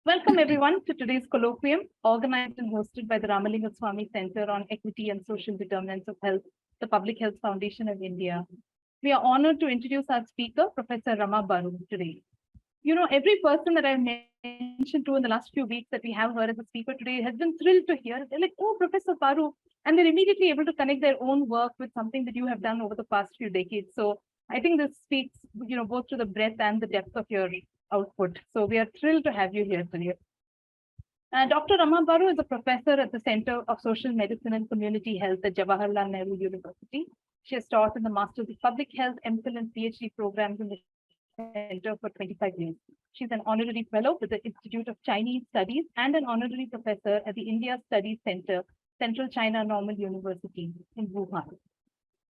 Welcome everyone to today's colloquium, organized and hosted by the Rama Center on Equity and Social Determinants of Health, the Public Health Foundation of India. We are honored to introduce our speaker, Professor Rama today. You know, every person that I've mentioned to in the last few weeks that we have her as a speaker today has been thrilled to hear. They're like, oh, Professor Baru, and they're immediately able to connect their own work with something that you have done over the past few decades. So I think this speaks, both to the breadth and the depth of your output. So we are thrilled to have you here today. Dr. Rama Baru is a professor at the Center of Social Medicine and Community Health at Jawaharlal Nehru University. She has taught in the Masters of Public Health, MPhil and PhD programs in the Center for 25 years. She's an honorary fellow with the Institute of Chinese Studies and an honorary professor at the India Studies Center, Central China Normal University in Wuhan.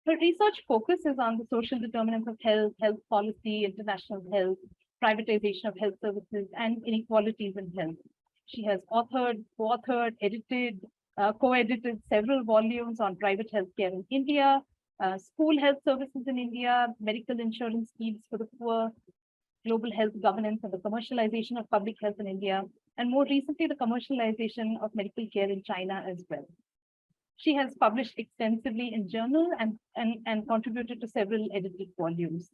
Her research focuses on the social determinants of health, health policy, international health, privatization of health services, and inequalities in health. She has authored, co-authored, edited, co-edited several volumes on private healthcare in India, school health services in India, medical insurance schemes for the poor, global health governance and the commercialization of public health in India, and more recently, the commercialization of medical care in China as well. She has published extensively in journal and contributed to several edited volumes.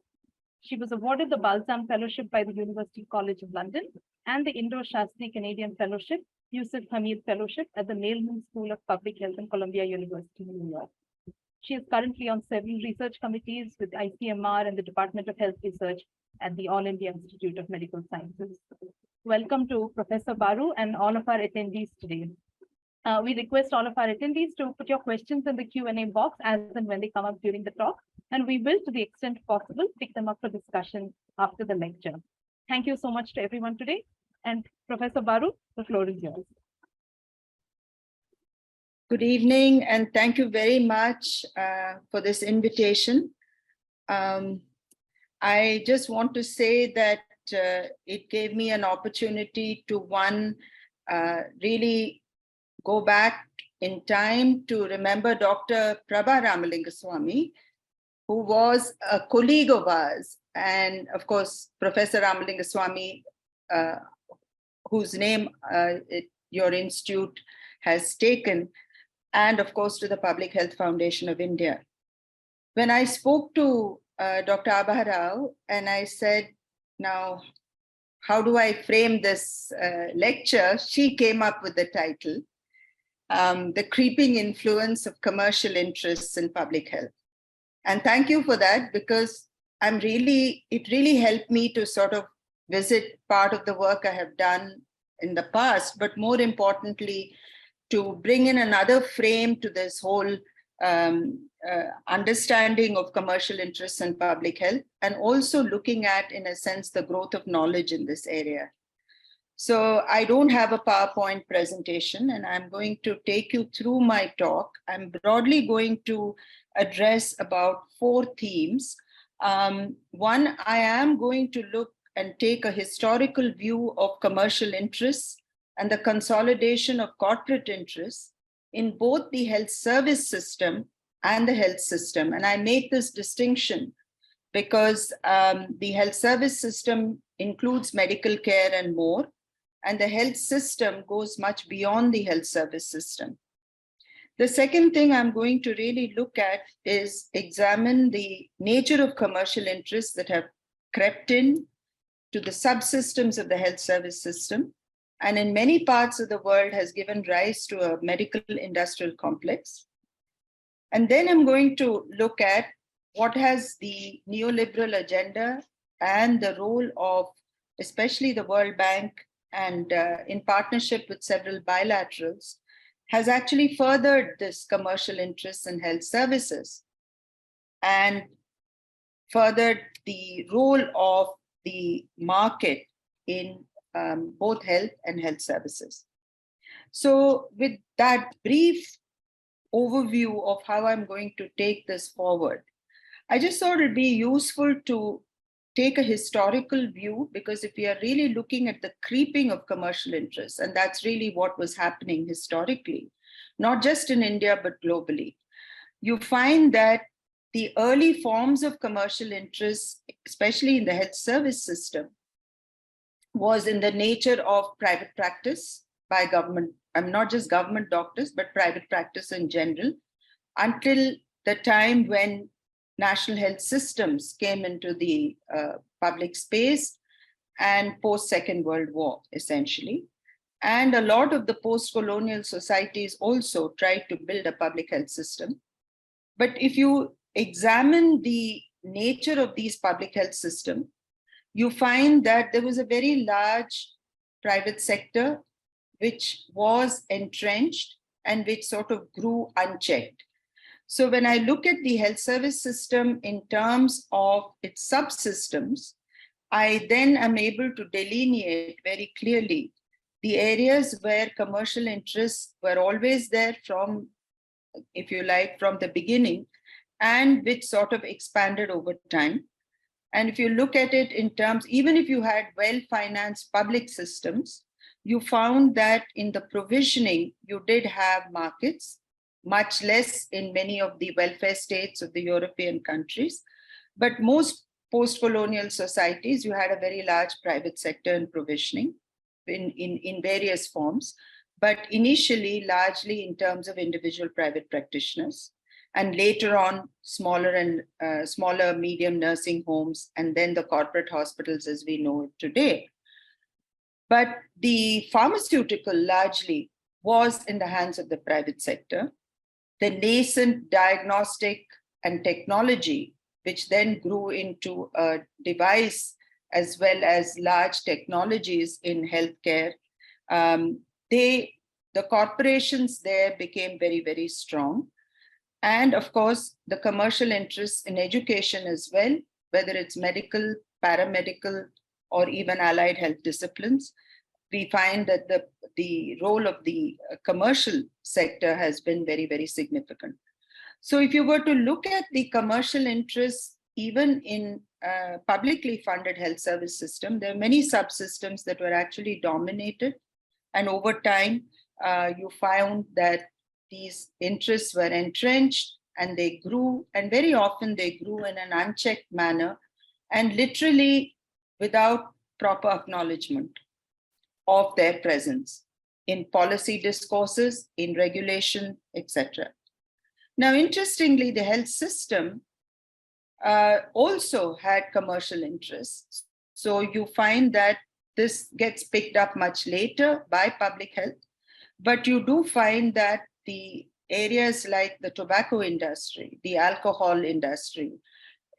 She was awarded the Balsam Fellowship by the University College of London and the Indo-Shastri Canadian Fellowship, Yusuf Hamid Fellowship at the Mailman School of Public Health in Columbia University, New York. She is currently on several research committees with ICMR and the Department of Health Research at the All India Institute of Medical Sciences. Welcome to Professor Baru and all of our attendees today. We request all of our attendees to put your questions in the Q&A box as and when they come up during the talk, and we will, to the extent possible, pick them up for discussion after the lecture. Thank you so much to everyone today. And Professor Baru, the floor is yours. Good evening, and thank you very much for this invitation. I just want to say that it gave me an opportunity to, really go back in time to remember Dr. Prabha Ramalingaswamy, who was a colleague of ours, and of course, Professor Ramalingaswamy, whose name your institute has taken, and of course to the Public Health Foundation of India. When I spoke to Dr. Abha Rao and I said, now, how do I frame this lecture? She came up with the title, The Creeping Influence of Commercial Interests in Public Health. And thank you for that, because it really helped me to sort of visit part of the work I have done in the past, but more importantly, to bring in another frame to this whole understanding of commercial interests in public health, and also looking at, in a sense, the growth of knowledge in this area. So I don't have a PowerPoint presentation, and I'm going to take you through my talk. I'm broadly going to address about 4 themes. One, I am going to look and take a historical view of commercial interests and the consolidation of corporate interests in both the health service system and the health system. And I make this distinction because the health service system includes medical care and more, and the health system goes much beyond the health service system. The second thing I'm going to really look at is examine the nature of commercial interests that have crept in to the subsystems of the health service system, and in many parts of the world has given rise to a medical industrial complex. And then I'm going to look at what has the neoliberal agenda and the role of especially the World Bank and in partnership with several bilaterals has actually furthered this commercial interests in health services and furthered the role of the market in both health and health services. So with that brief overview of how I'm going to take this forward, I just thought it'd be useful to take a historical view, because if we are really looking at the creeping of commercial interests, and that's really what was happening historically, not just in India, but globally, you find that the early forms of commercial interests, especially in the health service system, was in the nature of private practice by government. I'm not just government doctors, but private practice in general, until the time when national health systems came into the public space and post-Second World War, essentially. And a lot of the post-colonial societies also tried to build a public health system. But if you examine the nature of these public health systems, you find that there was a very large private sector which was entrenched and which sort of grew unchecked. So when I look at the health service system in terms of its subsystems, I then am able to delineate very clearly the areas where commercial interests were always there from, if you like, from the beginning, and which sort of expanded over time. And if you look at it in terms, even if you had well-financed public systems, you found that in the provisioning, you did have markets, much less in many of the welfare states of the European countries. But most post-colonial societies, you had a very large private sector in provisioning in various forms, but initially largely in terms of individual private practitioners, and later on smaller and smaller medium nursing homes, and then the corporate hospitals as we know it today. But the pharmaceutical largely was in the hands of the private sector. The nascent diagnostic and technology, which then grew into a device as well as large technologies in healthcare, the corporations there became very, very strong. And of course, the commercial interests in education as well, whether it's medical, paramedical, or even allied health disciplines, we find that the role of the commercial sector has been very, very significant. So if you were to look at the commercial interests, even in publicly funded health service system, there are many subsystems that were actually dominated. And over time, you found that these interests were entrenched and they grew, and very often they grew in an unchecked manner and literally without proper acknowledgement of their presence in policy discourses, in regulation, etc. Now, interestingly, the health system also had commercial interests. So you find that this gets picked up much later by public health, but you do find that the areas like the tobacco industry, the alcohol industry,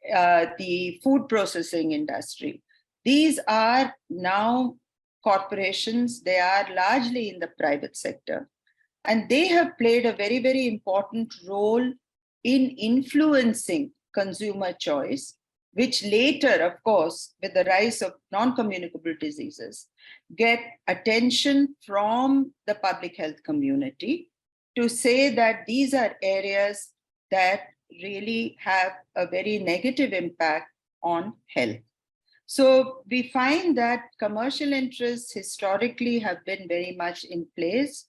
the food processing industry, these are now corporations. They are largely in the private sector, and they have played a very, very important role in influencing consumer choice, which later, of course, with the rise of non-communicable diseases, get attention from the public health community to say that these are areas that really have a very negative impact on health. So we find that commercial interests historically have been very much in place.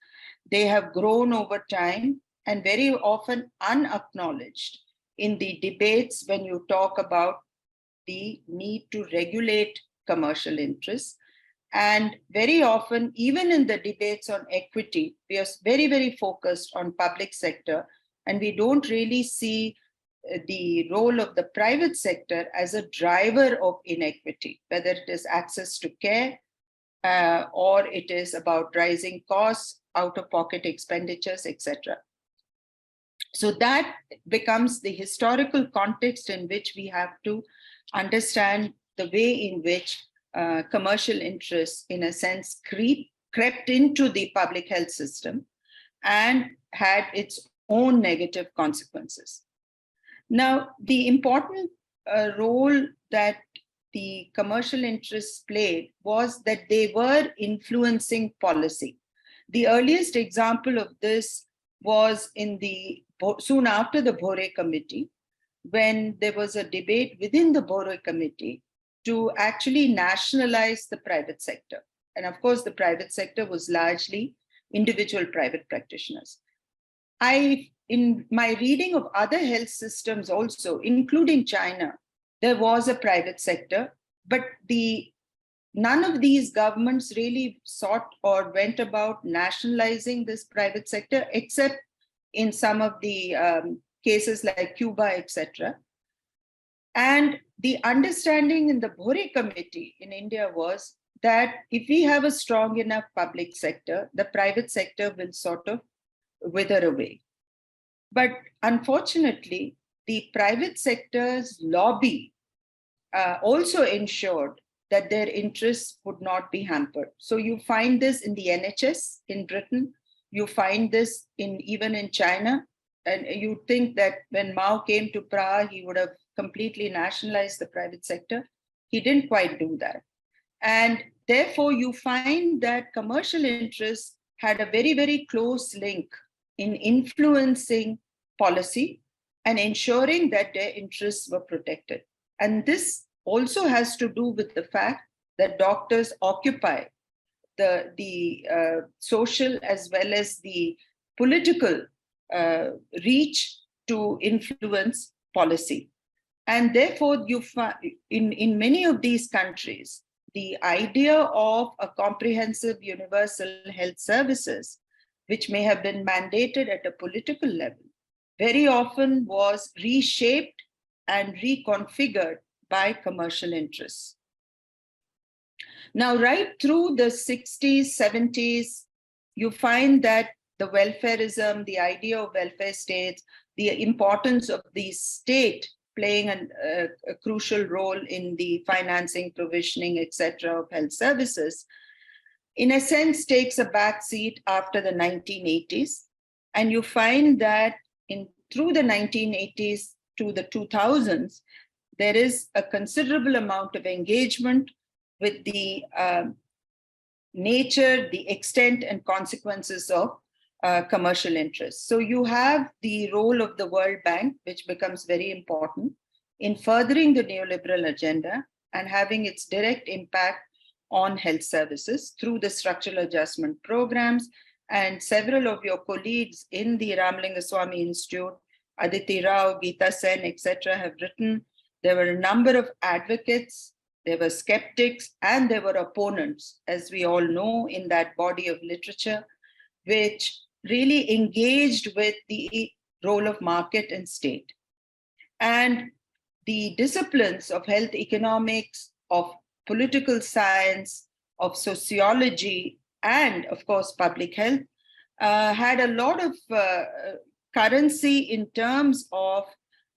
They have grown over time and very often unacknowledged in the debates when you talk about the need to regulate commercial interests. And very often, even in the debates on equity, we are very, very focused on public sector, and we don't really see the role of the private sector as a driver of inequity, whether it is access to care or it is about rising costs, out-of-pocket expenditures, etc. So that becomes the historical context in which we have to understand the way in which commercial interests, in a sense, crept into the public health system and had its own negative consequences. Now, the important role that the commercial interests played was that they were influencing policy. The earliest example of this was in soon after the Bhore Committee, when there was a debate within the Bhore Committee to actually nationalize the private sector. And of course, the private sector was largely individual private practitioners. In my reading of other health systems also, including China, there was a private sector, but the none of these governments really sought or went about nationalizing this private sector, except in some of the cases like Cuba, etc. And the understanding in the Bhore Committee in India was that if we have a strong enough public sector, the private sector will sort of wither away. But unfortunately, the private sector's lobby also ensured that their interests would not be hampered. So you find this in the NHS in Britain, you find this even in China, and you think that when Mao came to Prague, he would have completely nationalized the private sector. He didn't quite do that. And therefore, you find that commercial interests had a very, very close link in influencing policy and ensuring that their interests were protected. And this also has to do with the fact that doctors occupy the social as well as the political reach to influence policy. And therefore, you find in many of these countries, the idea of a comprehensive universal health services, which may have been mandated at a political level, very often was reshaped and reconfigured by commercial interests. Now, right through the 60s, 70s, you find that the welfareism, the idea of welfare states, the importance of the state playing a crucial role in the financing, provisioning, etc. of health services, in a sense takes a backseat after the 1980s. And you find that through the 1980s to the 2000s, there is a considerable amount of engagement with the nature, the extent, and consequences of commercial interests. So you have the role of the World Bank, which becomes very important in furthering the neoliberal agenda and having its direct impact on health services through the structural adjustment programs. And several of your colleagues in the Ramalinga Institute, Aditi Rao, Geeta Sen, etc., have written. There were a number of advocates, there were skeptics, and there were opponents, as we all know, in that body of literature, which really engaged with the role of market and state. And the disciplines of health economics, of political science, of sociology, and of course, public health, had a lot of currency in terms of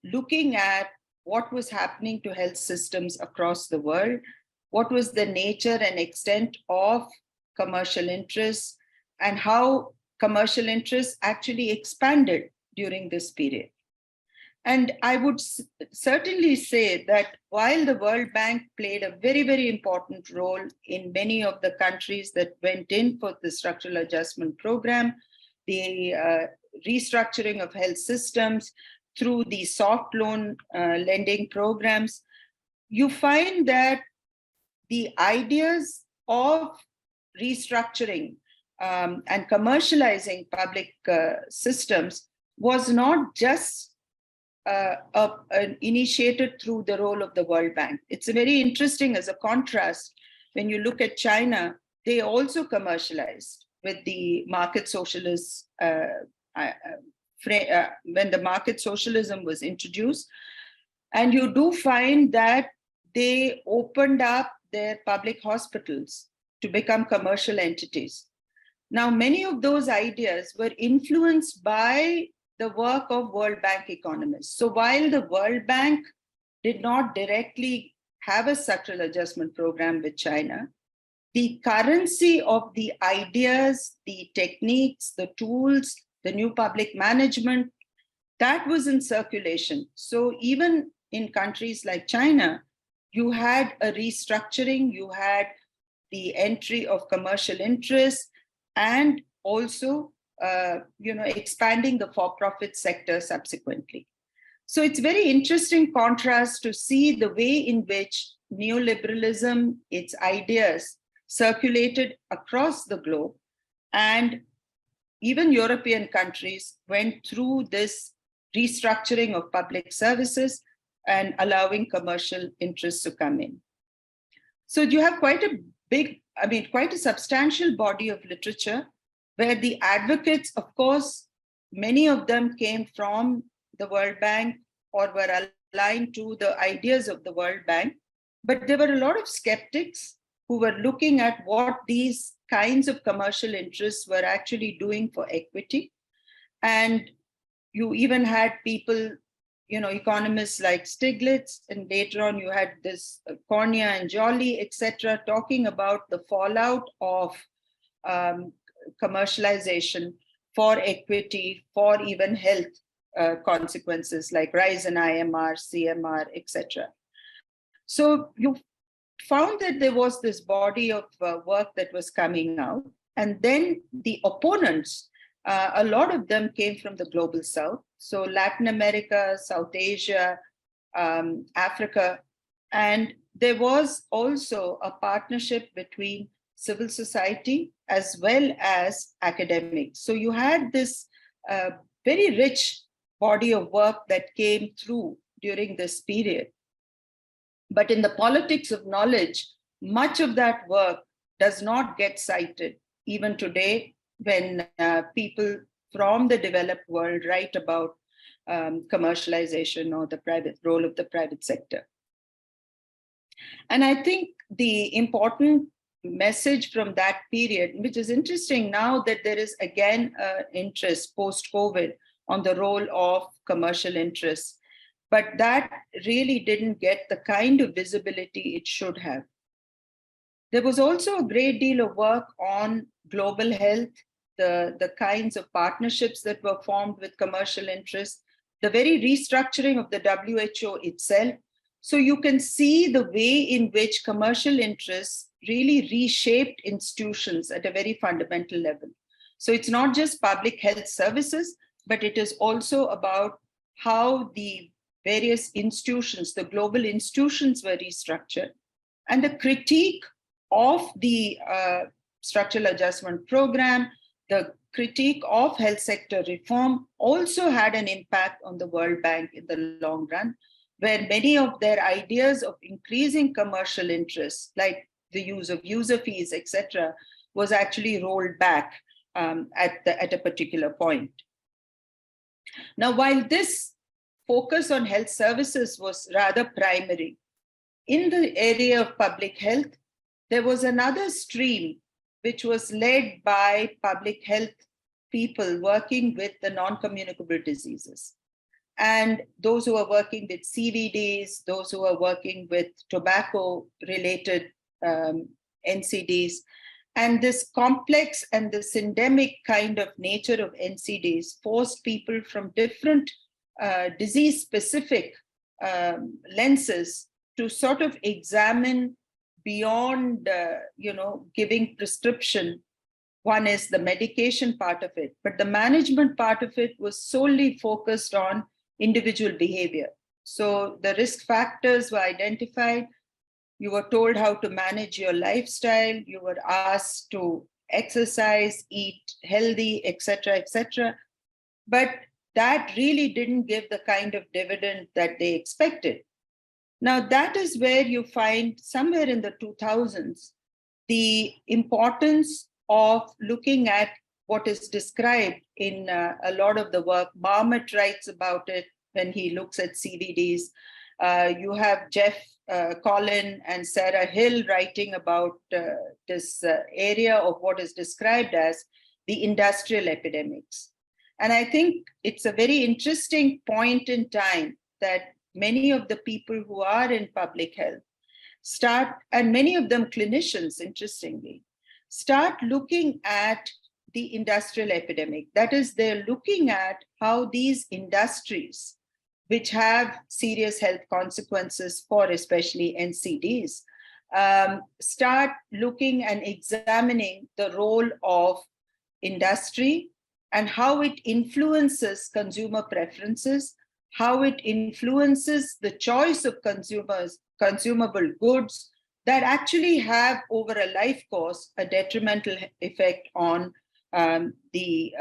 looking at what was happening to health systems across the world, what was the nature and extent of commercial interests, and how commercial interests actually expanded during this period. And I would certainly say that while the World Bank played a very, very important role in many of the countries that went in for the structural adjustment program, the restructuring of health systems through the soft loan lending programs, you find that the ideas of restructuring and commercializing public systems was not just initiated through the role of the World Bank. It's very interesting as a contrast. When you look at China, they also commercialized with the market socialists when the market socialism was introduced. And you do find that they opened up their public hospitals to become commercial entities. Now, many of those ideas were influenced by the work of World Bank economists. So while the World Bank did not directly have a structural adjustment program with China, the currency of the ideas, the techniques, the tools, the new public management, that was in circulation. So even in countries like China, you had a restructuring, you had the entry of commercial interests, and also expanding the for-profit sector subsequently. So it's very interesting contrast to see the way in which neoliberalism, its ideas, circulated across the globe, and even European countries went through this restructuring of public services and allowing commercial interests to come in. So you have quite a substantial body of literature where the advocates, of course, many of them came from the World Bank or were aligned to the ideas of the World Bank. But there were a lot of skeptics who were looking at what these kinds of commercial interests were actually doing for equity. And you even had people, economists like Stiglitz, and later on you had this Cornea and Joly, etc., talking about the fallout of commercialization for equity, for even health consequences like rise in IMR, CMR, etc. So you found that there was this body of work that was coming out, and then the opponents, a lot of them came from the global south. So Latin America, South Asia, Africa, and there was also a partnership between civil society as well as academics. So you had this very rich body of work that came through during this period. But in the politics of knowledge, much of that work does not get cited even today when people from the developed world write about commercialization or the private role of the private sector. And I think the important message from that period, which is interesting now that there is again interest post-COVID on the role of commercial interests, but that really didn't get the kind of visibility it should have. There was also a great deal of work on global health, the kinds of partnerships that were formed with commercial interests, the very restructuring of the WHO itself. So you can see the way in which commercial interests really reshaped institutions at a very fundamental level. So it's not just public health services, but it is also about how the various institutions, the global institutions, were restructured. And the critique of the structural adjustment program, the critique of health sector reform also had an impact on the World Bank in the long run, where many of their ideas of increasing commercial interests, like the use of user fees, etc., was actually rolled back at a particular point. Now, while this focus on health services was rather primary, in the area of public health, there was another stream which was led by public health people working with the non-communicable diseases. And those who are working with CVDs, those who are working with tobacco-related NCDs, and this complex and this endemic kind of nature of NCDs forced people from different disease-specific lenses to sort of examine beyond, giving prescription. One is the medication part of it, but the management part of it was solely focused on individual behavior. So the risk factors were identified. You were told how to manage your lifestyle. You were asked to exercise, eat healthy, etc., etc. But that really didn't give the kind of dividend that they expected. Now, that is where you find somewhere in the 2000s, the importance of looking at what is described in a lot of the work. Barmett writes about it when he looks at CVDs. You have Jeff Collin and Sarah Hill writing about this area of what is described as the industrial epidemics. And I think it's a very interesting point in time that many of the people who are in public health start, and many of them clinicians, interestingly, start looking at the industrial epidemic. That is, they're looking at how these industries, which have serious health consequences for especially NCDs, start looking and examining the role of industry and how it influences consumer preferences, how it influences the choice of consumers, consumable goods that actually have over a life course a detrimental effect on the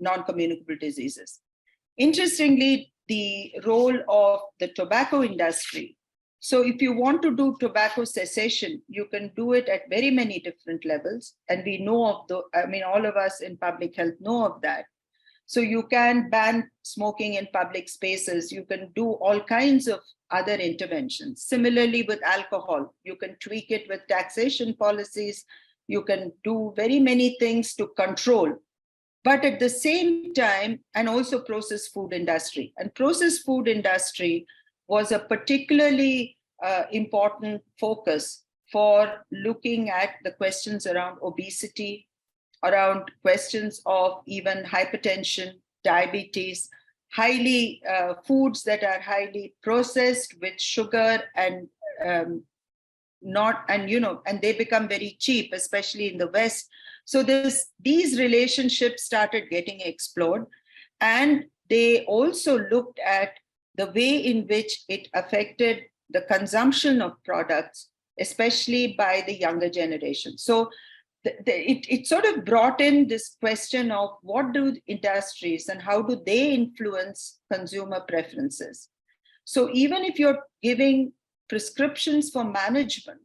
non-communicable diseases. Interestingly, the role of the tobacco industry So if you want to do tobacco cessation, you can do it at very many different levels. And we know of all of us in public health know of that. So you can ban smoking in public spaces. You can do all kinds of other interventions. Similarly with alcohol, you can tweak it with taxation policies. You can do very many things to control. But at the same time, and also processed food industry. And processed food industry was a particularly important focus for looking at the questions around obesity, around questions of even hypertension, diabetes, foods that are highly processed with sugar and and they become very cheap, especially in the West. So these relationships started getting explored, and they also looked at the way in which it affected the consumption of products, especially by the younger generation. So it sort of brought in this question of what do industries and how do they influence consumer preferences. So even if you're giving prescriptions for management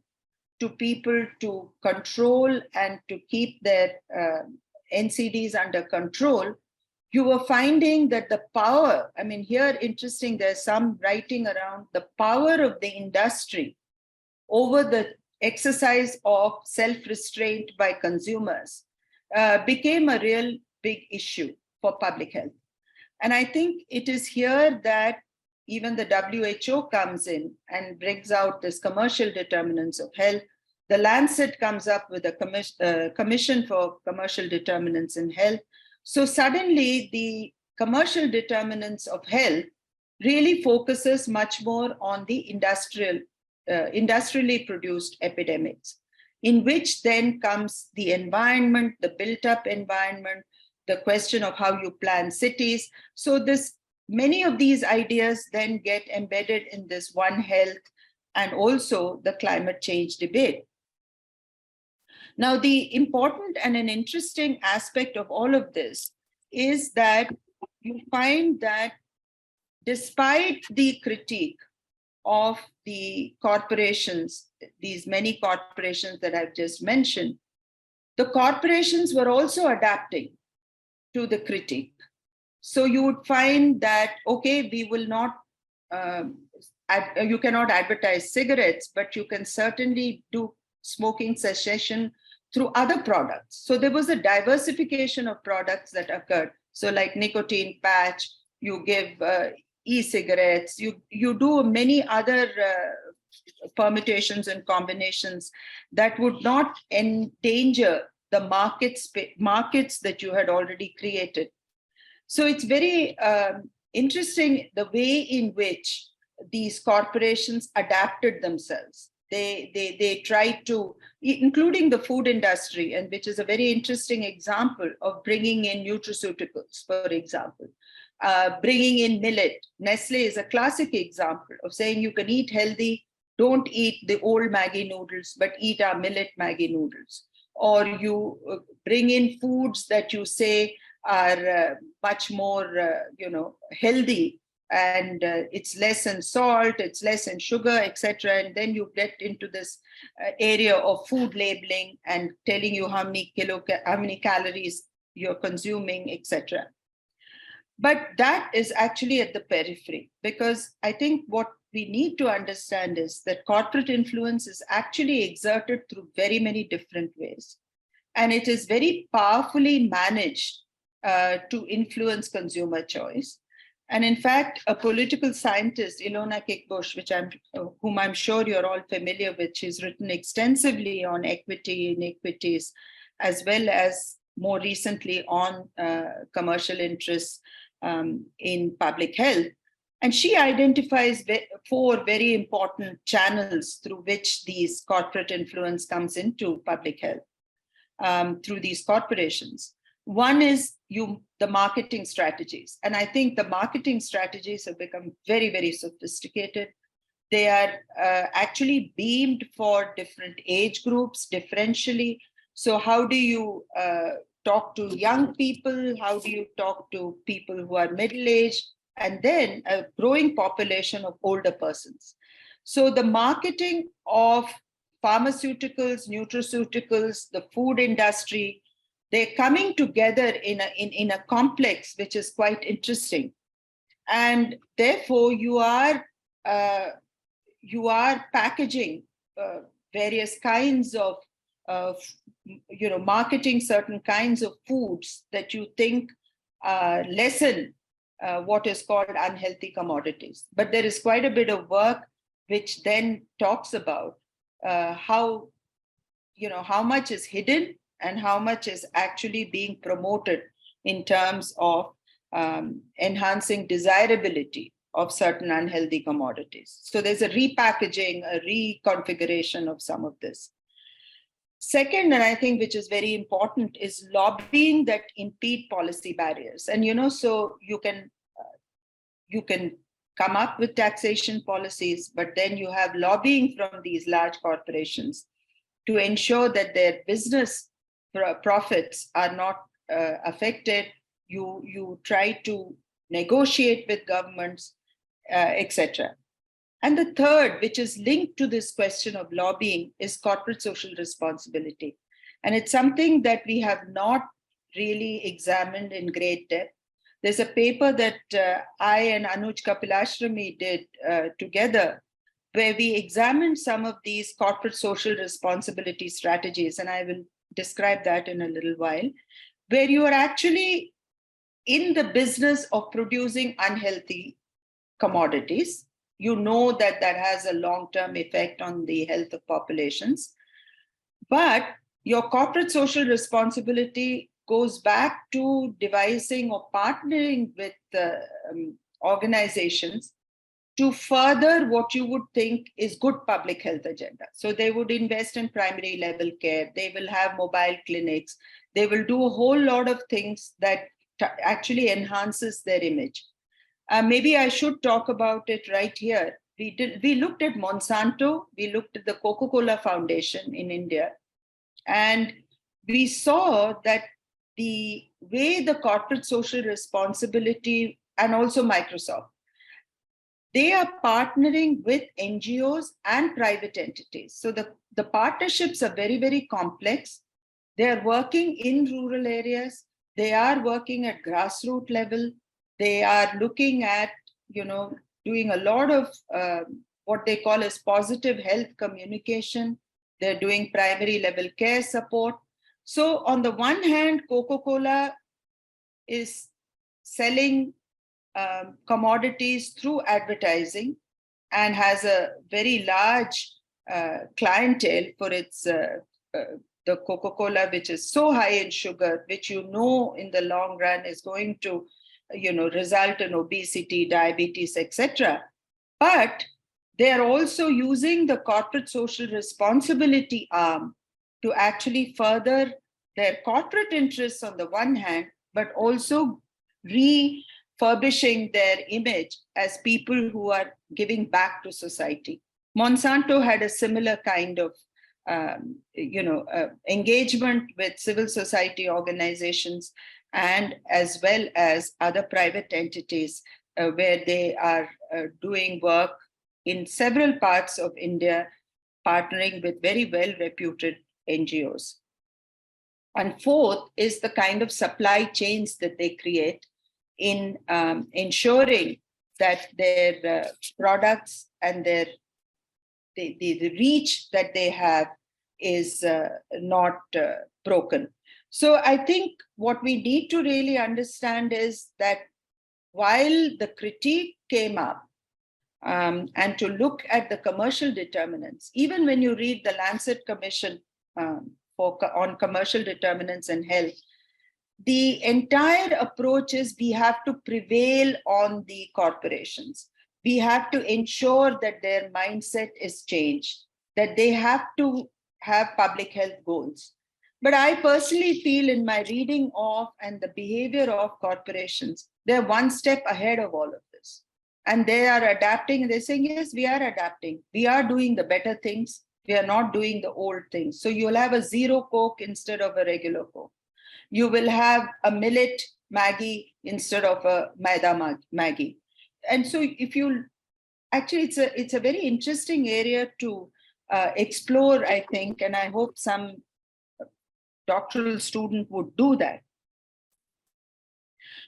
to people to control and to keep their NCDs under control, you were finding that the power, here interesting, there's some writing around the power of the industry over the exercise of self-restraint by consumers became a real big issue for public health. And I think it is here that even the WHO comes in and brings out this commercial determinants of health. The Lancet comes up with a commission for commercial determinants in health. So suddenly the commercial determinants of health really focuses much more on the industrially produced epidemics, in which then comes the environment, the built-up environment, the question of how you plan cities. So many of these ideas then get embedded in this One Health and also the climate change debate. Now, the important and an interesting aspect of all of this is that you find that despite the critique of the corporations, these many corporations that I've just mentioned, the corporations were also adapting to the critique. So you would find that, okay, we will not, you cannot advertise cigarettes, but you can certainly do smoking cessation through other products. So there was a diversification of products that occurred. So like nicotine patch, you give e-cigarettes, you do many other permutations and combinations that would not endanger the markets that you had already created. So it's very interesting the way in which these corporations adapted themselves. They tried to, including the food industry, and which is a very interesting example of bringing in nutraceuticals, for example, bringing in millet. Nestle is a classic example of saying you can eat healthy, don't eat the old Maggi noodles, but eat our millet Maggi noodles. Or you bring in foods that you say are much more, healthy, and it's less in salt, it's less in sugar, etc. And then you get into this area of food labeling and telling you how many calories you're consuming, etc. But that is actually at the periphery, because I think what we need to understand is that corporate influence is actually exerted through very many different ways. And it is very powerfully managed to influence consumer choice. And in fact, a political scientist, Ilona Kickbush, whom I'm sure you're all familiar with, she's written extensively on equity, inequities, as well as more recently on commercial interests in public health. And she identifies 4 very important channels through which these corporate influence comes into public health through these corporations. One is the marketing strategies. And I think the marketing strategies have become very, very sophisticated. They are actually beamed for different age groups differentially. So how do you talk to young people? How do you talk to people who are middle-aged? And then a growing population of older persons. So the marketing of pharmaceuticals, nutraceuticals, the food industry, they're coming together in a complex, which is quite interesting. And therefore, you are packaging various kinds of, marketing certain kinds of foods that you think lessen what is called unhealthy commodities. But there is quite a bit of work which then talks about how much is hidden and how much is actually being promoted in terms of enhancing desirability of certain unhealthy commodities. So there's a repackaging, a reconfiguration of some of this. Second, and I think which is very important, is lobbying that impede policy barriers. And so you can come up with taxation policies, but then you have lobbying from these large corporations to ensure that their business profits are not affected. You try to negotiate with governments, etc. And the third, which is linked to this question of lobbying, is corporate social responsibility. And it's something that we have not really examined in great depth. There's a paper that I and Anuj Kapilashrami did together, where we examined some of these corporate social responsibility strategies, and I will describe that in a little while, where you are actually in the business of producing unhealthy commodities. You know that has a long-term effect on the health of populations. But your corporate social responsibility goes back to devising or partnering with organizations to further what you would think is good public health agenda. So they would invest in primary level care. They will have mobile clinics. They will do a whole lot of things that actually enhances their image. Maybe I should talk about it right here. We looked at Monsanto. We looked at the Coca-Cola Foundation in India. And we saw that the way the corporate social responsibility, and also Microsoft, they are partnering with NGOs and private entities. So the partnerships are very, very complex. They are working in rural areas. They are working at grassroots level. They are looking at, doing a lot of what they call as positive health communication. They're doing primary level care support. So on the one hand, Coca-Cola is selling commodities through advertising and has a very large clientele for its the Coca-Cola, which is so high in sugar, which in the long run is going to result in obesity, diabetes, etc. But they are also using the corporate social responsibility arm to actually further their corporate interests on the one hand, but also refurbishing their image as people who are giving back to society. Monsanto had a similar kind of engagement with civil society organizations, and as well as other private entities where they are doing work in several parts of India, partnering with very well-reputed NGOs. And fourth is the kind of supply chains that they create in ensuring that their products and the reach that they have is not broken. So I think what we need to really understand is that while the critique came up and to look at the commercial determinants, even when you read the Lancet Commission on commercial determinants in health, the entire approach is we have to prevail on the corporations. We have to ensure that their mindset is changed, that they have to have public health goals. But I personally feel in my reading of and the behavior of corporations, they're one step ahead of all of this. And they are adapting, and they're saying, yes, we are adapting. We are doing the better things. We are not doing the old things. So you'll have a zero Coke instead of a regular Coke. You will have a millet Maggie instead of a maida Maggie. And so if you actually, it's a very interesting area to explore, I think, and I hope some doctoral student would do that.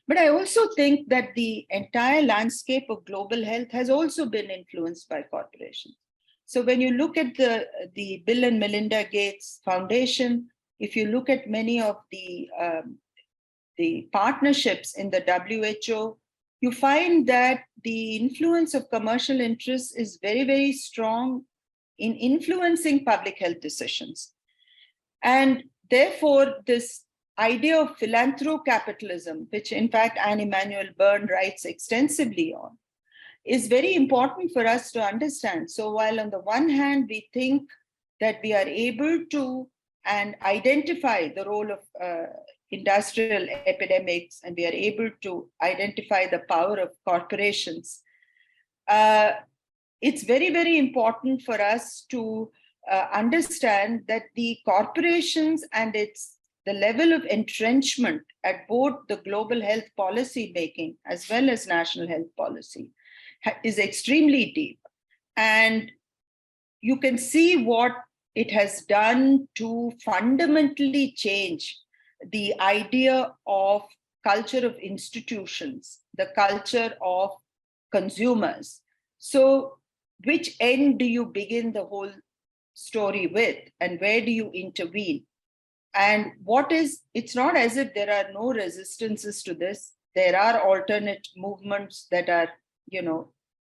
But I also think that the entire landscape of global health has also been influenced by corporations. So when you look at the Bill and Melinda Gates Foundation, if you look at many of the partnerships in the WHO, you find that the influence of commercial interests is very, very strong in influencing public health decisions. And therefore, this idea of philanthrocapitalism, which in fact Anne Emanuel Byrne writes extensively on, is very important for us to understand. So while on the one hand, we think that we are able to and identify the role of industrial epidemics, and we are able to identify the power of corporations, it's very, very important for us to understand that the corporations and the level of entrenchment at both the global health policy making as well as national health policy is extremely deep. And you can see what it has done to fundamentally change the idea of culture of institutions, the culture of consumers. So which end do you begin the whole story with, and where do you intervene? And it's not as if there are no resistances to this. There are alternate movements that are,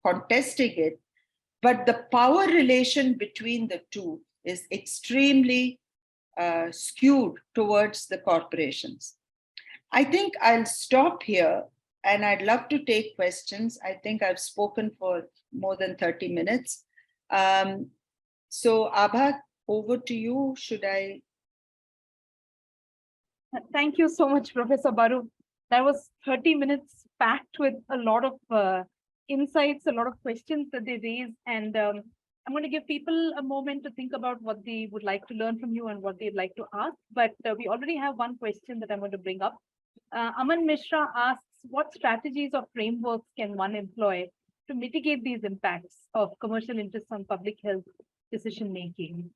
contesting it, but the power relation between the two is extremely skewed towards the corporations. I think I'll stop here, and I'd love to take questions. I think I've spoken for more than 30 minutes. So Abha, over to you. Should I? Thank you so much, Professor Baru. That was 30 minutes packed with a lot of insights, a lot of questions that they raised. And I'm going to give people a moment to think about what they would like to learn from you and what they'd like to ask. But we already have one question that I'm going to bring up. Aman Mishra asks, what strategies or frameworks can one employ to mitigate these impacts of commercial interests on public health decision-making?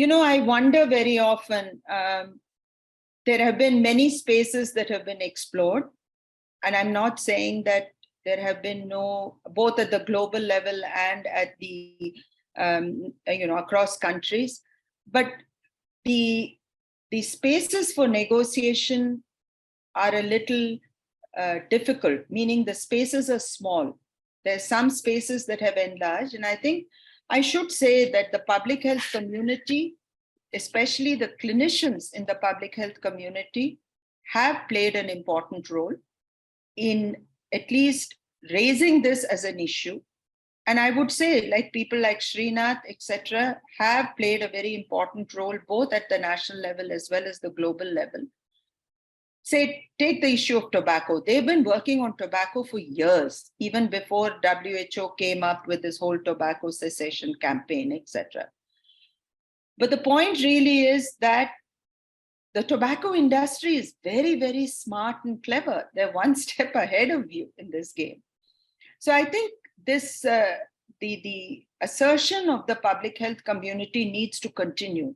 I wonder very often, there have been many spaces that have been explored. And I'm not saying that there have been both at the global level and at the, across countries, but the spaces for negotiation are a little difficult, meaning the spaces are small. There's some spaces that have enlarged. And I think I should say that the public health community, especially the clinicians in the public health community, have played an important role in at least raising this as an issue. And I would say, like people like Srinath, etc., have played a very important role both at the national level as well as the global level. Say, take the issue of tobacco. They've been working on tobacco for years, even before WHO came up with this whole tobacco cessation campaign, etc. But the point really is that the tobacco industry is very, very smart and clever. They're one step ahead of you in this game. So I think this, the assertion of the public health community needs to continue.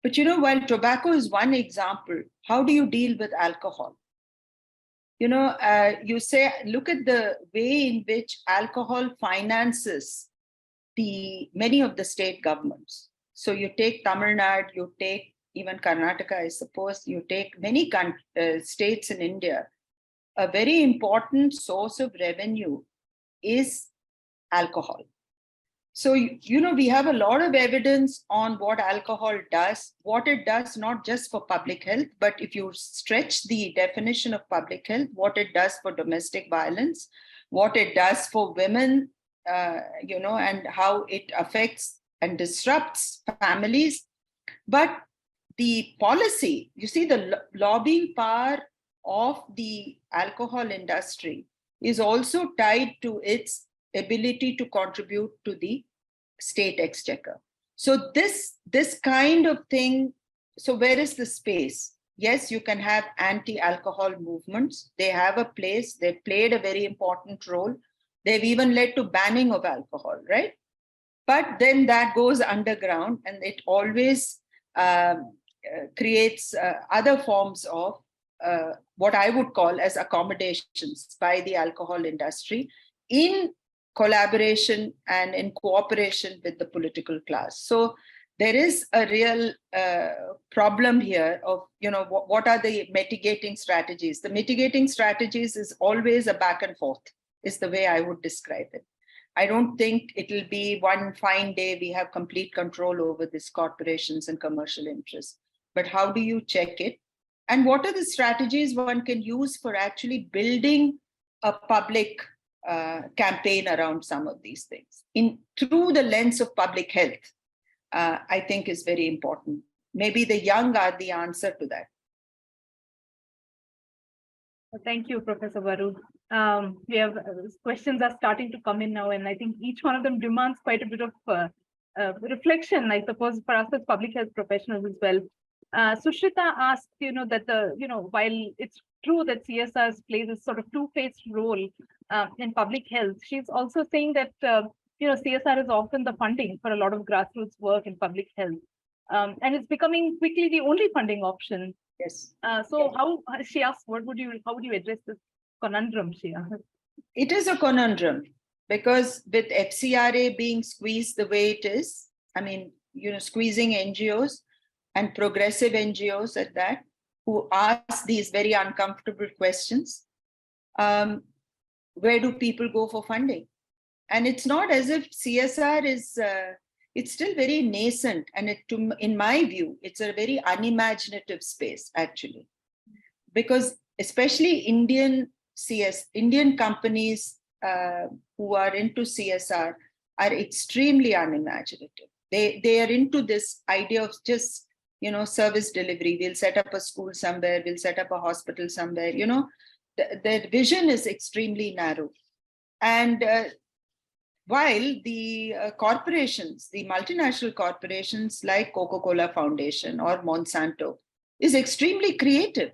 But while tobacco is one example, how do you deal with alcohol? You say, look at the way in which alcohol finances many of the state governments. So you take Tamil Nadu, you take even Karnataka, I suppose, you take many states in India. A very important source of revenue is alcohol. So, we have a lot of evidence on what alcohol does, what it does, not just for public health, but if you stretch the definition of public health, what it does for domestic violence, what it does for women, and how it affects and disrupts families. But the policy, you see, the lobbying power of the alcohol industry is also tied to its ability to contribute to the state exchequer. So this kind of thing, so where is the space? yes, you can have anti-alcohol movements. They have a place. They played a very important role. They've even led to banning of alcohol, right? But then that goes underground, and it always creates other forms of what I would call as accommodations by the alcohol industry in collaboration and in cooperation with the political class. So there is a real problem here of, what are the mitigating strategies? The mitigating strategies is always a back and forth, is the way I would describe it. I don't think it'll be one fine day we have complete control over these corporations and commercial interests. But how do you check it? And what are the strategies one can use for actually building a public campaign around some of these things through the lens of public health? I think is very important. Maybe the young are the answer to that. Thank you, Professor Varun. We have questions are starting to come in now, and I think each one of them demands quite a bit of reflection, I suppose, for us as public health professionals as well. Sushrita asked, that while it's true that CSRs plays a sort of two-faced role in public health, she's also saying that CSR is often the funding for a lot of grassroots work in public health, and it's becoming quickly the only funding option. Yes. So how she asked, how would you address this conundrum, Shia? It is a conundrum because with FCRA being squeezed the way it is, I mean, squeezing NGOs and progressive NGOs at that, who ask these very uncomfortable questions, where do people go for funding? And it's not as if CSR is, it's still very nascent. And in my view, it's a very unimaginative space, actually. Because especially Indian companies who are into CSR are extremely unimaginative. They are into this idea of just, service delivery. We'll set up a school somewhere, we'll set up a hospital somewhere, their vision is extremely narrow. And while the corporations, the multinational corporations like Coca-Cola Foundation or Monsanto is extremely creative.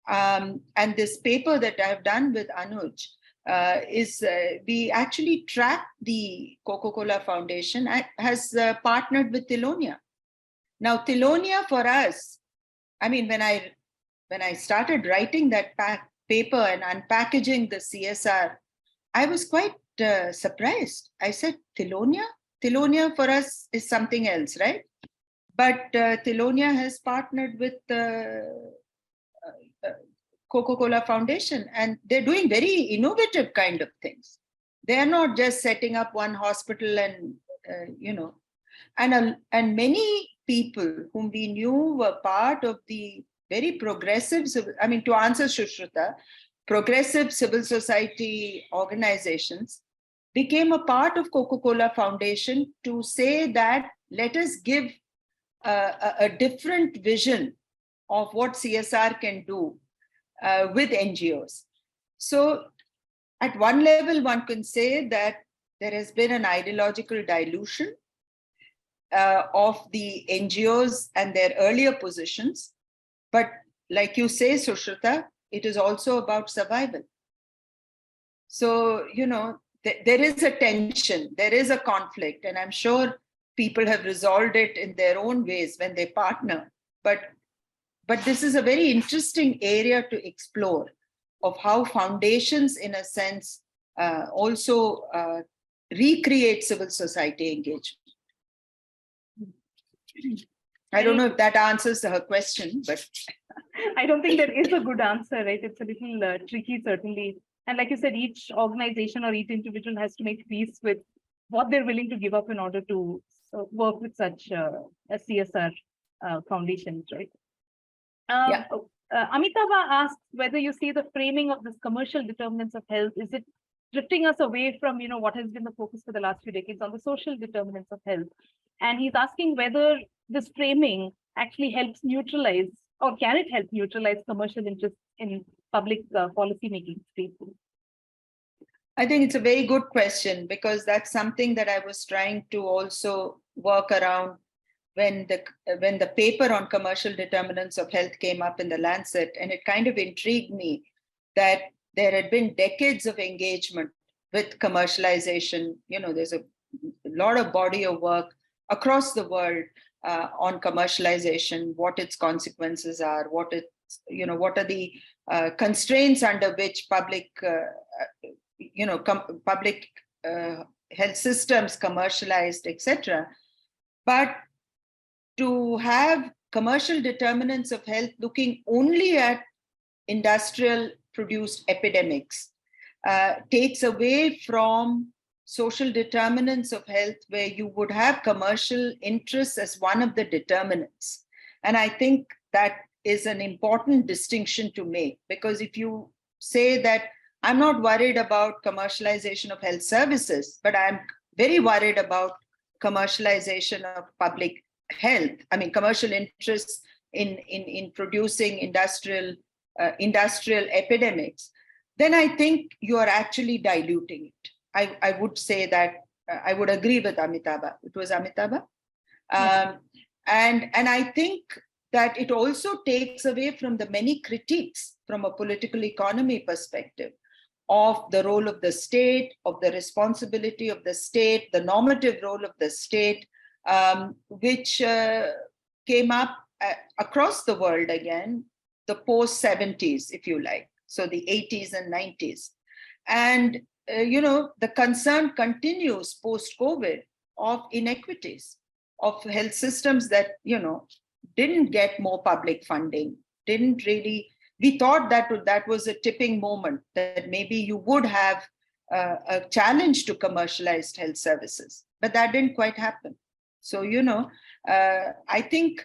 And this paper that I've done with Anuj is we actually track the Coca-Cola Foundation has partnered with Thilonia. Now, Thilonia for us, I mean, when I started writing that paper and unpackaging the CSR, I was quite surprised. I said, Thilonia? Thilonia for us is something else, right? But Thilonia has partnered with Coca-Cola Foundation, and they're doing very innovative kind of things. They're not just setting up one hospital and, and many people whom we knew were part of the very progressive, I mean, to answer Sushrita, progressive civil society organizations became a part of Coca-Cola Foundation to say that let us give a different vision of what CSR can do with NGOs. So at one level, one can say that there has been an ideological dilution of the NGOs and their earlier positions. But like you say, Sushrita, it is also about survival. So, there is a tension, there is a conflict, and I'm sure people have resolved it in their own ways when they partner. But this is a very interesting area to explore of how foundations, in a sense, also recreate civil society engagement. I don't know if that answers her question, but I don't think there is a good answer, right? It's a little tricky, certainly. And like you said, each organization or each individual has to make peace with what they're willing to give up in order to work with such a CSR foundations, right? Yeah. Amitabha asked whether you see the framing of this commercial determinants of health, is it drifting us away from, what has been the focus for the last few decades on the social determinants of health? And he's asking whether this framing actually helps neutralize, or can it help neutralize commercial interests in public policy making spaces? I think it's a very good question, because that's something that I was trying to also work around when the paper on commercial determinants of health came up in the Lancet, and it kind of intrigued me that there had been decades of engagement with commercialization. There's a lot of body of work across the world on commercialization, what its consequences are, what are the constraints under which public health systems commercialized, etc. But to have commercial determinants of health looking only at industrial produced epidemics takes away from social determinants of health, where you would have commercial interests as one of the determinants. And I think that is an important distinction to make, because if you say that I'm not worried about commercialization of health services, but I'm very worried about commercialization of public health, commercial interests in producing industrial epidemics, then I think you are actually diluting it. I would say that I would agree with Amitabh. It was Amitabh. And I think that it also takes away from the many critiques from a political economy perspective of the role of the state, of the responsibility of the state, the normative role of the state, which came up across the world again, the post-70s, if you like, so the 80s and 90s. And, the concern continues post-COVID of inequities, of health systems that, didn't get more public funding, didn't really, we thought that was a tipping moment, that maybe you would have a challenge to commercialized health services, but that didn't quite happen. So, I think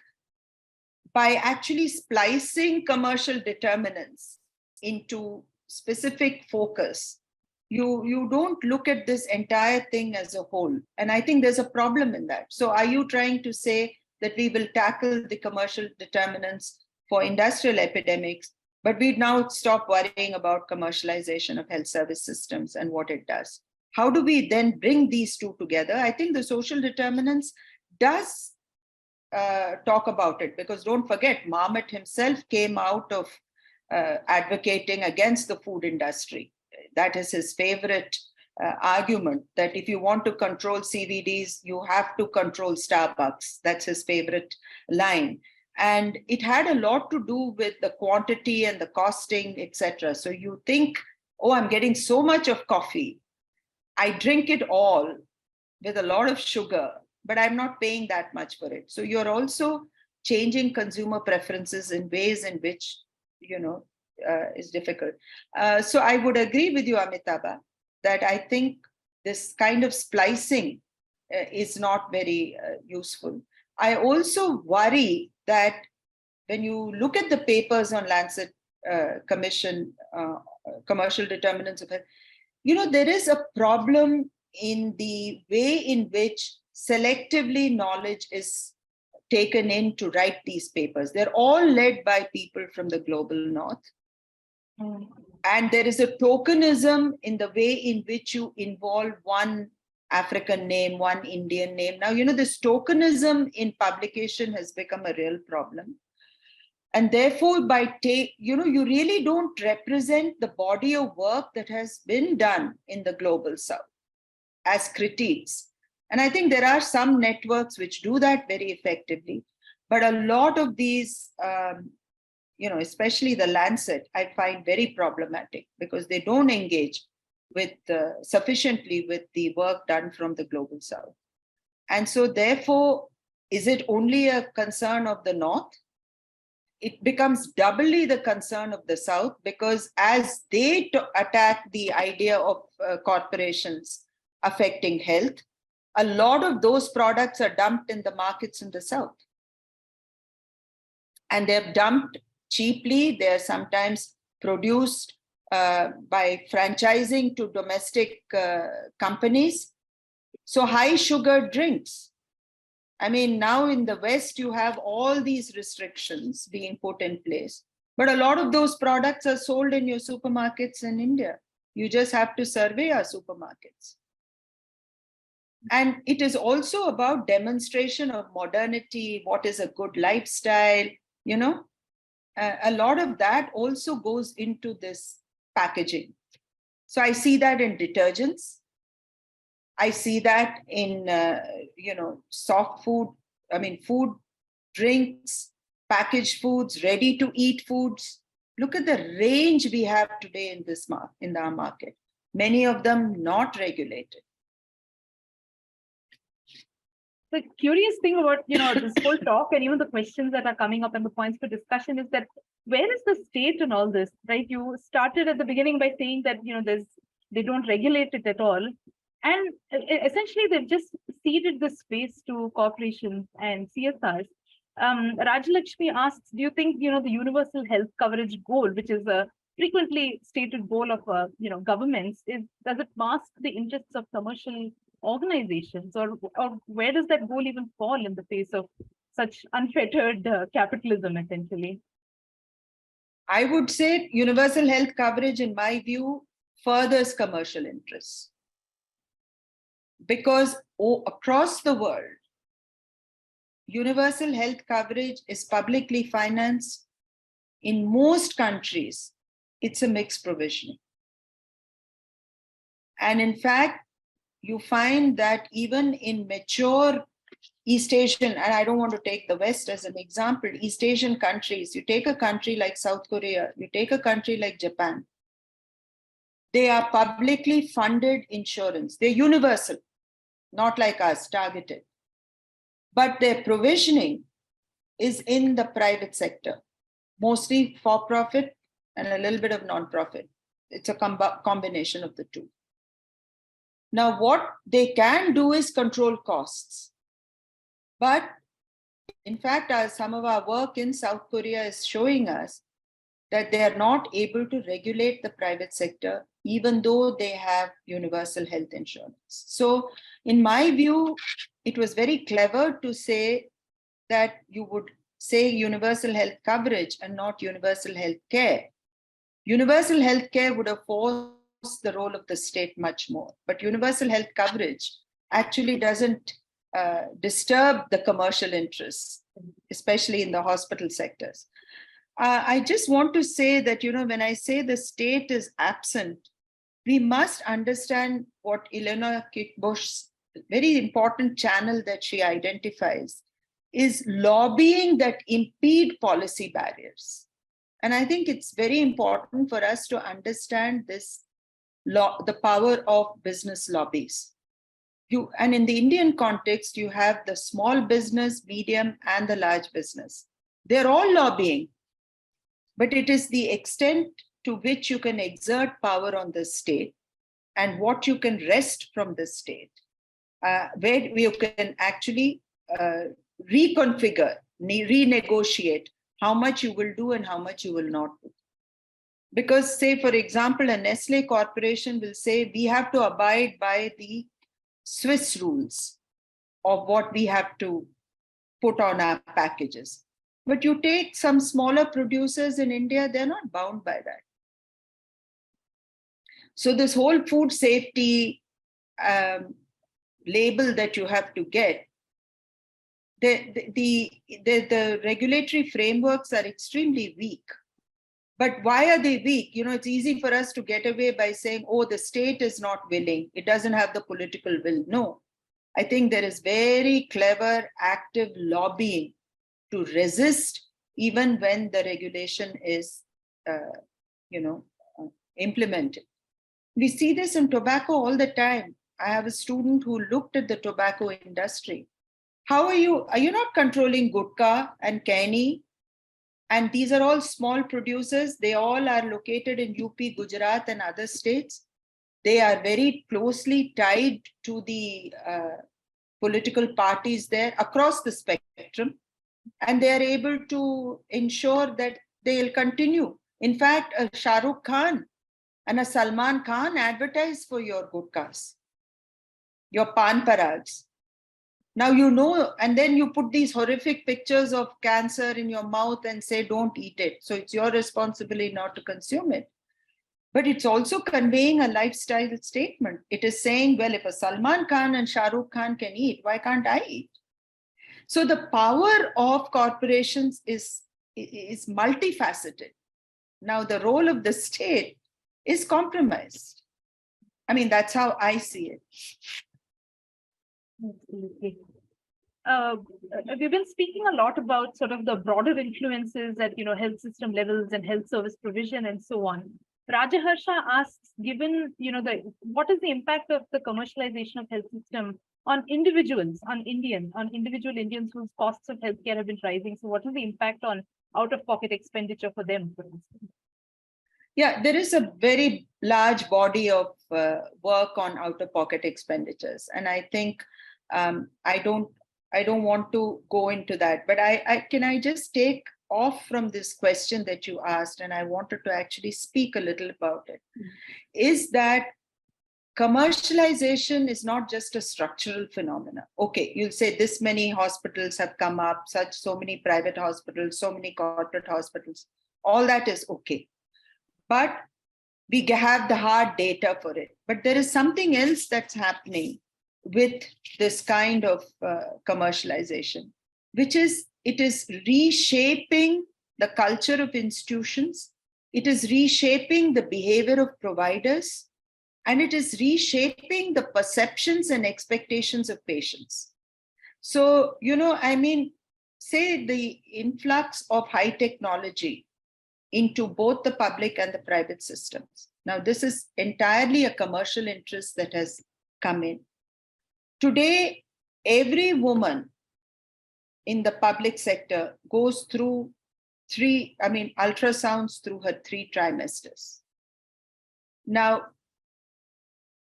by actually splicing commercial determinants into specific focus, you don't look at this entire thing as a whole. And I think there's a problem in that. So are you trying to say that we will tackle the commercial determinants for industrial epidemics, but we now stop worrying about commercialization of health service systems and what it does? How do we then bring these two together? I think the social determinants does talk about it, because don't forget, Marmot himself came out of advocating against the food industry. That is his favorite argument, that if you want to control CVDs, you have to control Starbucks. That's his favorite line. And it had a lot to do with the quantity and the costing, etc. So you think, oh, I'm getting so much of coffee, I drink it all with a lot of sugar, but I'm not paying that much for it. So you're also changing consumer preferences in ways in which, is difficult. So I would agree with you, Amitabh, that I think this kind of splicing is not very useful. I also worry that when you look at the papers on Lancet Commission, commercial determinants of health, there is a problem in the way in which selectively knowledge is taken in to write these papers. They're all led by people from the global north. And there is a tokenism in the way in which you involve one African name, one Indian name. Now, this tokenism in publication has become a real problem. And therefore, you really don't represent the body of work that has been done in the global south as critiques. And I think there are some networks which do that very effectively, but a lot of these, especially the Lancet, I find very problematic, because they don't engage with sufficiently with the work done from the global south. And so therefore, is it only a concern of the north? It becomes doubly the concern of the south, because as they attack the idea of corporations affecting health, a lot of those products are dumped in the markets in the south. And they're dumped cheaply. They're sometimes produced by franchising to domestic companies. So high sugar drinks. Now in the West, you have all these restrictions being put in place, but a lot of those products are sold in your supermarkets in India. You just have to survey our supermarkets. And it is also about demonstration of modernity, what is a good lifestyle, you know. A lot of that also goes into this packaging. So I see that in detergents. I see that in, soft food, food, drinks, packaged foods, ready to eat foods. Look at the range we have today in our market. Many of them not regulated. The curious thing about this whole talk and even the questions that are coming up and the points for discussion is that where is the state in all this, right? You started at the beginning by saying that they don't regulate it at all, and essentially they've just ceded the space to corporations and CSRs. Rajalakshmi asks, do you think the universal health coverage goal, which is a frequently stated goal of governments, does it mask the interests of commercial organizations, or where does that goal even fall in the face of such unfettered capitalism, essentially? I would say universal health coverage, in my view, furthers commercial interests. Because across the world, universal health coverage is publicly financed. In most countries, it's a mixed provisioning. And in fact, you find that even in mature East Asian, and I don't want to take the West as an example, East Asian countries, you take a country like South Korea, you take a country like Japan, they are publicly funded insurance. They're universal, not like us, targeted. But their provisioning is in the private sector, mostly for-profit and a little bit of non-profit. It's a combination of the two. Now, what they can do is control costs. But in fact, some of our work in South Korea is showing us that they are not able to regulate the private sector, even though they have universal health insurance. So in my view, it was very clever to say that you would say universal health coverage and not universal health care. Universal health care would have forced the role of the state much more. But universal health coverage actually doesn't disturb the commercial interests, especially in the hospital sectors. I just want to say that, when I say the state is absent, we must understand what Elena Kickbush's very important channel that she identifies is lobbying that impede policy barriers. And I think it's very important for us to understand this the power of business lobbies. And in the Indian context, you have the small business, medium, and the large business. They're all lobbying, but it is the extent to which you can exert power on the state and what you can wrest from the state, where you can actually reconfigure, renegotiate how much you will do and how much you will not do. Because, say, for example, a Nestle corporation will say, we have to abide by the Swiss rules of what we have to put on our packages. But you take some smaller producers in India, they're not bound by that. So this whole food safety label that you have to get, the regulatory frameworks are extremely weak. But why are they weak? It's easy for us to get away by saying, oh, the state is not willing. It doesn't have the political will. No, I think there is very clever, active lobbying to resist even when the regulation is, implemented. We see this in tobacco all the time. I have a student who looked at the tobacco industry. Are you not controlling gutka and canny? And these are all small producers. They all are located in UP, Gujarat, and other states. They are very closely tied to the political parties there across the spectrum. And they are able to ensure that they'll continue. In fact, a Shah Rukh Khan and a Salman Khan advertise for your gutkas, your pan parags. Now and then you put these horrific pictures of cancer in your mouth and say, don't eat it. So it's your responsibility not to consume it. but it's also conveying a lifestyle statement. It is saying, well, if a Salman Khan and Shah Rukh Khan can eat, why can't I eat? So the power of corporations is multifaceted. Now the role of the state is compromised. I mean, that's how I see it. Absolutely. We've been speaking a lot about sort of the broader influences at health system levels and health service provision and so on. Rajaharsha asks, given what is the impact of the commercialization of health system on individuals, on individual Indians whose costs of healthcare have been rising? So what is the impact on out-of-pocket expenditure for them, for instance? Yeah, there is a very large body of work on out-of-pocket expenditures, and I think I don't want to go into that, but can I just take off from this question that you asked, and I wanted to actually speak a little about it, is that commercialization is not just a structural phenomenon. Okay, you'll say this many hospitals have come up, so many private hospitals, so many corporate hospitals, all that is okay. But we have the hard data for it. But there is something else that's happening with this kind of commercialization, which is it is reshaping the culture of institutions, it is reshaping the behavior of providers, and it is reshaping the perceptions and expectations of patients. So, I mean, say the influx of high technology into both the public and the private systems. Now, this is entirely a commercial interest that has come in. Today, every woman in the public sector goes through ultrasounds through her 3 trimesters. Now,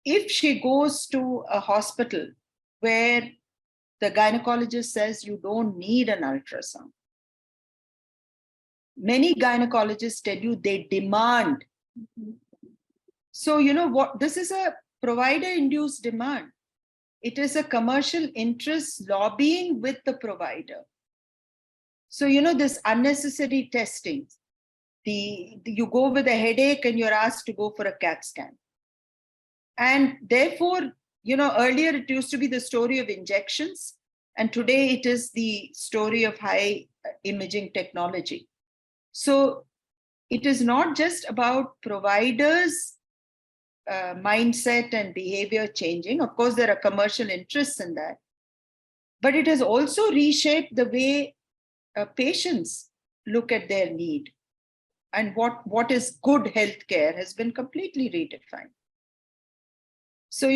if she goes to a hospital where the gynecologist says you don't need an ultrasound, many gynecologists tell you they demand. So, what? This is a provider-induced demand. It is a commercial interest lobbying with the provider. So, this unnecessary testing, you go with a headache and you're asked to go for a CAT scan. And therefore, earlier it used to be the story of injections, and today it is the story of high imaging technology. So it is not just about providers' mindset and behavior changing. Of course, there are commercial interests in that, but it has also reshaped the way patients look at their need, and what is good healthcare has been completely redefined. So,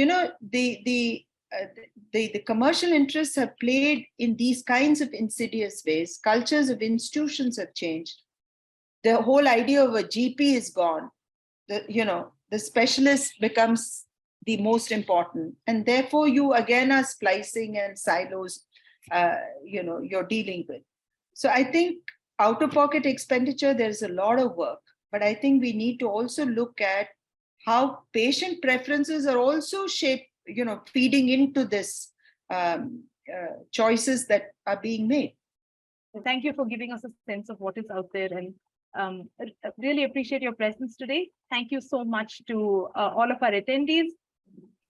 the commercial interests have played in these kinds of insidious ways. Cultures of institutions have changed. The whole idea of a GP is gone. The specialist becomes the most important. And therefore, you again are splicing and silos, you're dealing with. So I think out-of-pocket expenditure, there's a lot of work. But I think we need to also look at how patient preferences are also shaped, feeding into this choices that are being made. Thank you for giving us a sense of what is out there, and really appreciate your presence today. Thank you so much to all of our attendees.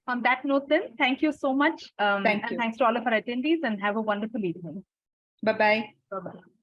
On that note then, thank you so much. Thank you. And thanks to all of our attendees, and have a wonderful evening. Bye-bye. Bye-bye.